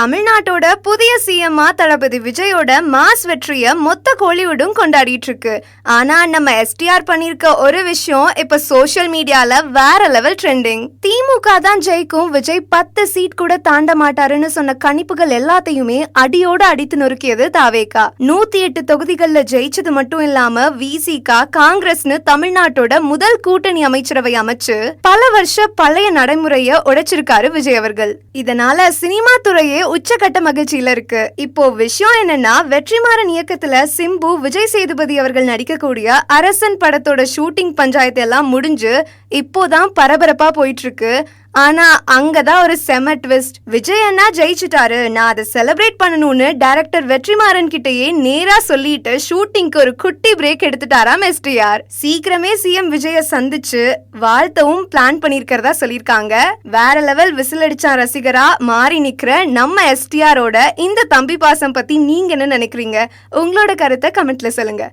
தமிழ்நாட்டோட புதிய சிஎம்ஆ தளபதி விஜயோட மாஸ் வெற்றிய மொத்த கோலிவுட்டும் கொண்டாடிட்டு இருக்கு. ஆனா நம்ம எஸ்டிஆர் பண்ணிருக்க ஒரு விஷயம் இப்ப சோசியல் மீடியால வேற லெவல் ட்ரெண்டிங். திமுக தான் ஜெயிக்கும், விஜய் 10 சீட் கூட தாண்ட மாட்டாருன்னு சொன்ன கணிப்புகள் எல்லாத்தையுமே அடியோட அடித்து நொறுக்கியது தாவேகா. 108 தொகுதிகள்ல ஜெயிச்சது மட்டும் இல்லாம விசிகா காங்கிரஸ்னு தமிழ்நாட்டோட முதல் கூட்டணி அமைச்சரவை அமைச்சு பல வருஷ பழைய நடைமுறைய உடைச்சிருக்காரு விஜய் அவர்கள். இதனால சினிமா துறையே உச்சகட்ட மகிழ்ச்சியில இருக்கு. இப்போ விஷயம் என்னன்னா, வெற்றிமாறன் இயக்கத்துல சிம்பு விஜய் சேதுபதி அவர்கள் நடிக்கக்கூடிய அரசன் படத்தோட ஷூட்டிங் பஞ்சாயத்து எல்லாம் முடிஞ்சு இப்போதான் பரபரப்பா போயிட்டு இருக்கு. ஆனா அங்கதான் ஒரு செம ட்விஸ்ட். விஜய் அண்ணா ஜெயிச்சுட்டாரு, நான் அதை செலிப்ரேட் பண்ணணும்னு டைரக்டர் வெற்றிமாறன் கிட்டயே நேரா சொல்லிட்டு ஷூட்டிங்க்கு ஒரு குட்டி பிரேக் எடுத்துட்டாராம் எஸ்டிஆர். சீக்கிரமே சிஎம் விஜய சந்திச்சு வாழ்த்தவும் பிளான் பண்ணிருக்கிறதா சொல்லிருக்காங்க. வேற லெவல் விசில் அடிச்சா ரசிகரா மாறி நிக்கிற நம்ம எஸ்டிஆரோட இந்த தம்பி பாசம் பத்தி நீங்க என்ன நினைக்கிறீங்க? உங்களோட கருத்தை கமெண்ட்ல சொல்லுங்க.